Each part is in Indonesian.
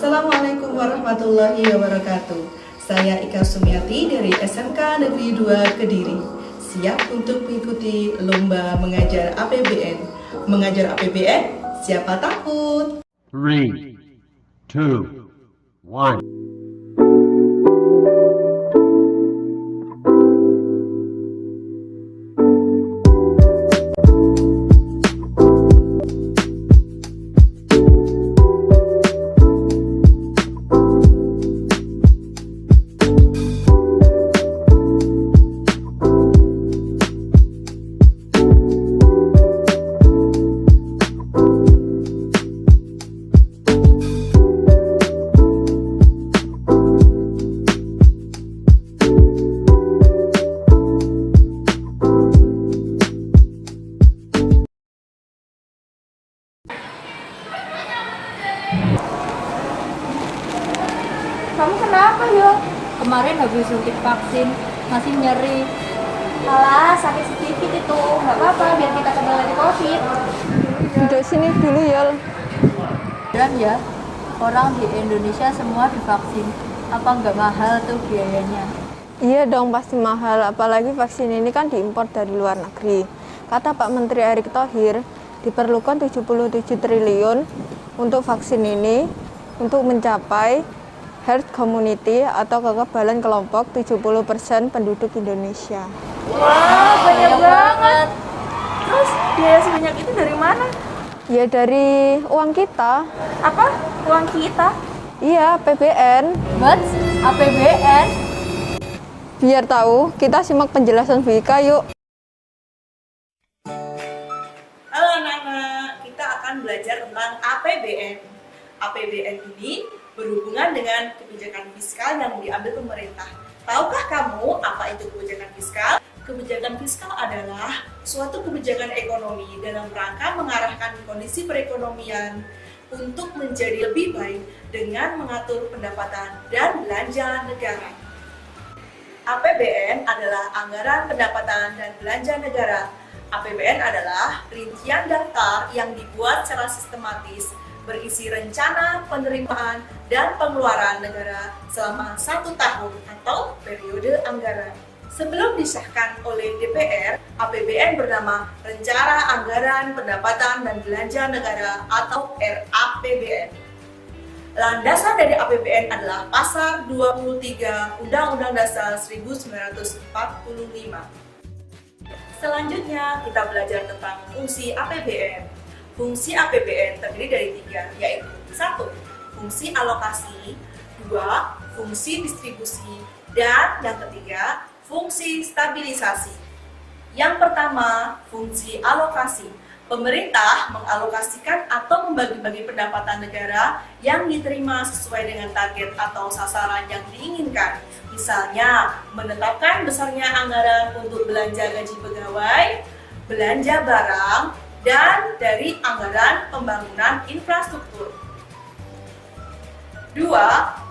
Assalamualaikum warahmatullahi wabarakatuh. Saya Ika Sumiati dari SMK Negeri 2 Kediri. Siap untuk mengikuti lomba mengajar APBN. Mengajar APBN, siapa takut? 3, 2, 1. Kamu kenapa yuk? Kemarin habis suntik vaksin, masih nyeri. Alah, sakit sedikit itu, nggak apa-apa biar kita kembali lagi COVID. Duduk sini dulu ya. Dan ya, orang di Indonesia semua divaksin. Apa nggak mahal tuh biayanya? Iya dong, pasti mahal. Apalagi vaksin ini kan diimpor dari luar negeri. Kata Pak Menteri Erick Thohir, diperlukan 77 triliun untuk vaksin ini untuk mencapai herd community atau kekebalan kelompok 70% penduduk Indonesia. Wah, banyak banget. Terus biaya sebanyak itu dari mana? Ya dari uang kita. Apa? Uang kita? Iya, APBN. What? APBN? Biar tahu, kita simak penjelasan Bu Ika yuk. Halo anak-anak, kita akan belajar tentang APBN. APBN ini berhubungan dengan kebijakan fiskal yang diambil pemerintah. Tahukah kamu apa itu kebijakan fiskal? Kebijakan fiskal adalah suatu kebijakan ekonomi dalam rangka mengarahkan kondisi perekonomian untuk menjadi lebih baik dengan mengatur pendapatan dan belanja negara. APBN adalah anggaran pendapatan dan belanja negara. APBN adalah rincian daftar yang dibuat secara sistematis berisi rencana penerimaan dan pengeluaran negara selama 1 tahun atau periode anggaran. Sebelum disahkan oleh DPR, APBN bernama Rencana Anggaran Pendapatan dan Belanja Negara atau RAPBN. Landasan dari APBN adalah Pasal 23 Undang-Undang Dasar 1945. Selanjutnya kita belajar tentang fungsi APBN. Fungsi APBN terdiri dari 3, yaitu 1. Fungsi alokasi, 2. Fungsi distribusi, dan yang ketiga, fungsi stabilisasi. Yang pertama, fungsi alokasi. Pemerintah mengalokasikan atau membagi-bagi pendapatan negara yang diterima sesuai dengan target atau sasaran yang diinginkan. Misalnya, menetapkan besarnya anggaran untuk belanja gaji pegawai, belanja barang, dan dari anggaran pembangunan infrastruktur. 2.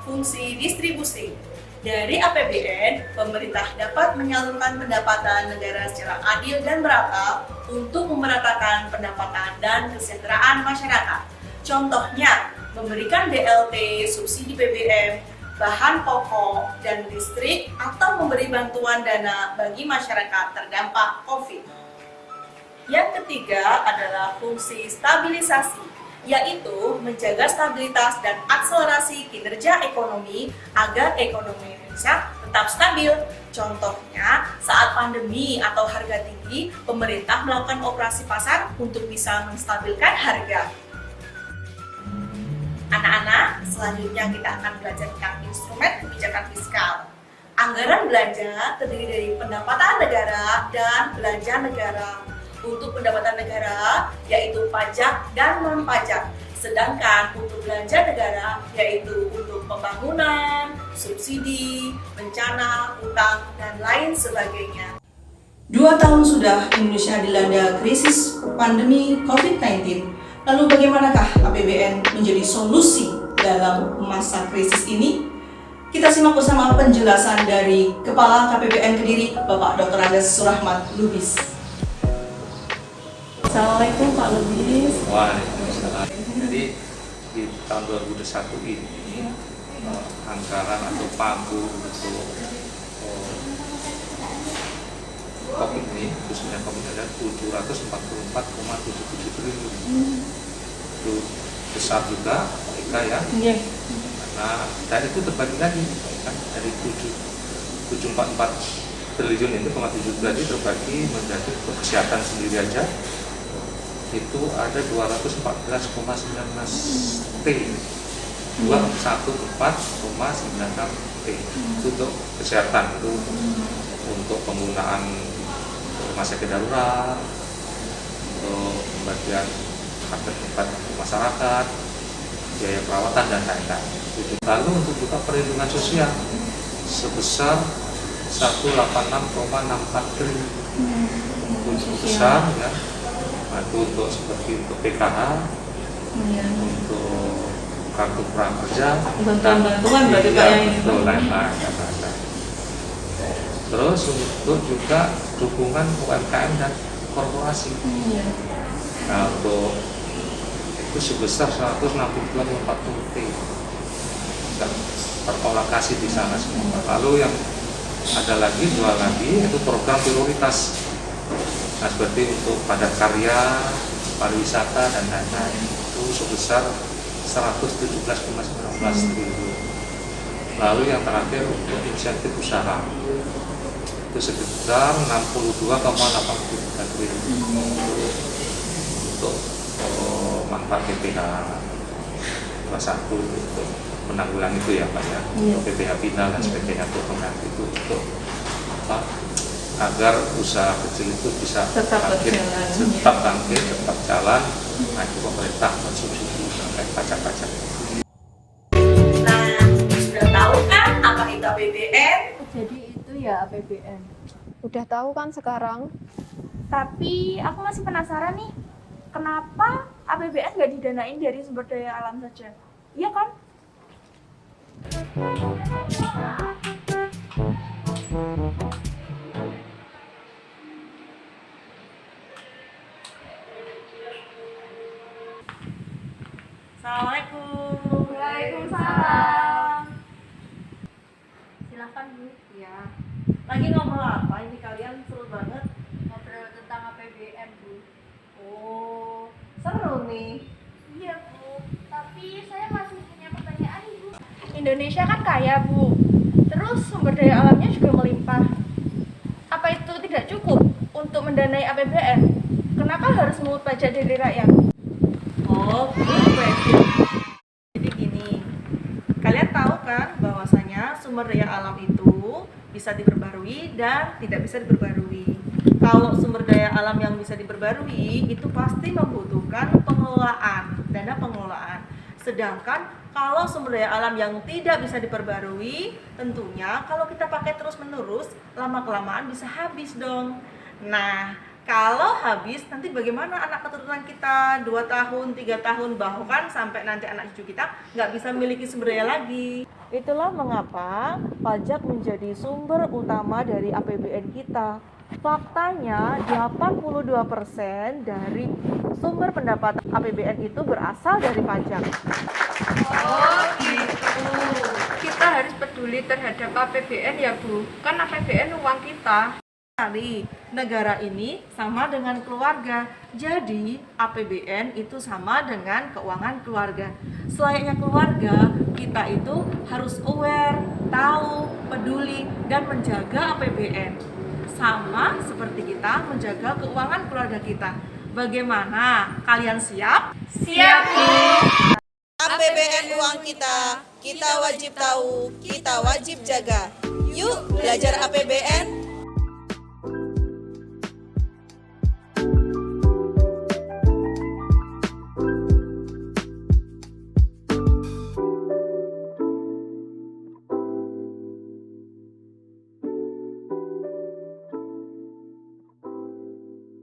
Fungsi distribusi. Dari APBN, pemerintah dapat menyalurkan pendapatan negara secara adil dan merata untuk memeratakan pendapatan dan kesejahteraan masyarakat. Contohnya, memberikan BLT, subsidi BBM, bahan pokok, dan listrik, atau memberi bantuan dana bagi masyarakat terdampak COVID. Yang ketiga adalah fungsi stabilisasi, yaitu menjaga stabilitas dan akselerasi kinerja ekonomi agar ekonomi Indonesia tetap stabil. Contohnya, saat pandemi atau harga tinggi, pemerintah melakukan operasi pasar untuk bisa menstabilkan harga. Anak-anak, selanjutnya kita akan belajar tentang instrumen kebijakan fiskal. Anggaran belanja terdiri dari pendapatan negara dan belanja negara. Untuk pendapatan negara, yaitu pajak dan non-pajak. Sedangkan untuk belanja negara, yaitu untuk pembangunan, subsidi, bencana, utang, dan lain sebagainya. 2 tahun sudah Indonesia dilanda krisis pandemi COVID-19. Lalu bagaimanakah APBN menjadi solusi dalam masa krisis ini? Kita simak bersama penjelasan dari Kepala KPBN Kediri, Bapak Dr. Andes Surahmat Lubis. Assalamualaikum Pak Lubis. Waalaikumsalam. Jadi di tahun 2021 ini anggaran atau pagu untuk COVID ini, khususnya COVID ada 744,77 triliun. Itu besar juga, Eka ya. Nah, dan itu terbagi lagi, kan dari 744 triliun itu, 7 berarti terbagi menjadi untuk kesehatan sendiri aja itu ada 214,19 T, 214,96 T itu untuk kesehatan, itu untuk penggunaan rumah sakit darurat, untuk pembagian paket tempat masyarakat, biaya perawatan dan lain-lain. Lalu untuk juga perlindungan sosial sebesar 186,64 triliun, itu besar ya. Nah, itu untuk seperti untuk PKH, untuk kartu prakerja, bantuan berarti Pak yang ini. lain-lain. Terus untuk juga dukungan UMKM dan korporasi. Nah, untuk itu sebesar 162,40 T dan terkolokasi di sana semua. Lalu yang ada lagi, dua lagi, itu program prioritas. Nah, seperti untuk padat karya, pariwisata dan lain-lain itu sebesar 117,19 triliun. Lalu yang terakhir untuk insentif usaha itu sebesar 62,83 triliun untuk manfaat PPH kelas 1 untuk menanggulangi itu ya Pak ya, untuk PPH final dan sebagainya, untuk pengganti itu untuk apa, agar usaha kecil itu bisa tetap bangkit, tetap jalan. Nah, itu pemerintah mensubsidi terkait pajak-pajak. Nah, sudah tahu kan apa itu APBN? Jadi itu ya APBN. Udah tahu kan sekarang? Tapi aku masih penasaran nih, kenapa APBN nggak didanain dari sumber daya alam saja? Iya kan? Assalamualaikum. Waalaikumsalam. Silakan Bu. Ya, Lagi ngomong apa ini kalian? Seru banget. ngobrol tentang APBN Bu. Oh, seru nih. Iya Bu, tapi saya masih punya pertanyaan nih Bu. Indonesia kan kaya Bu, terus sumber daya alamnya juga melimpah. Apa itu tidak cukup untuk mendanai APBN? Kenapa harus mengut pajak dari rakyat? Oh, good question. Jadi gini, kalian tahu kan bahwasanya sumber daya alam itu bisa diperbarui dan tidak bisa diperbarui. Kalau sumber daya alam yang bisa diperbarui itu pasti membutuhkan pengelolaan, dana pengelolaan. Sedangkan kalau sumber daya alam yang tidak bisa diperbarui, tentunya kalau kita pakai terus-menerus, lama-kelamaan bisa habis dong. Nah, kalau habis, nanti bagaimana anak keturunan kita 2 tahun, 3 tahun, bahkan sampai nanti anak cucu kita nggak bisa memiliki sumber daya lagi. Itulah mengapa pajak menjadi sumber utama dari APBN kita. Faktanya 82% dari sumber pendapatan APBN itu berasal dari pajak. Oh gitu. Kita harus peduli terhadap APBN ya Bu. Kan APBN uang kita. Kali negara ini sama dengan keluarga, jadi APBN itu sama dengan keuangan keluarga. Selayaknya keluarga, kita itu harus aware, tahu, peduli, dan menjaga APBN. Sama seperti kita menjaga keuangan keluarga kita. Bagaimana? Kalian siap? Siap Bu. APBN uang kita wajib tahu, kita wajib jaga. Yuk belajar APBN,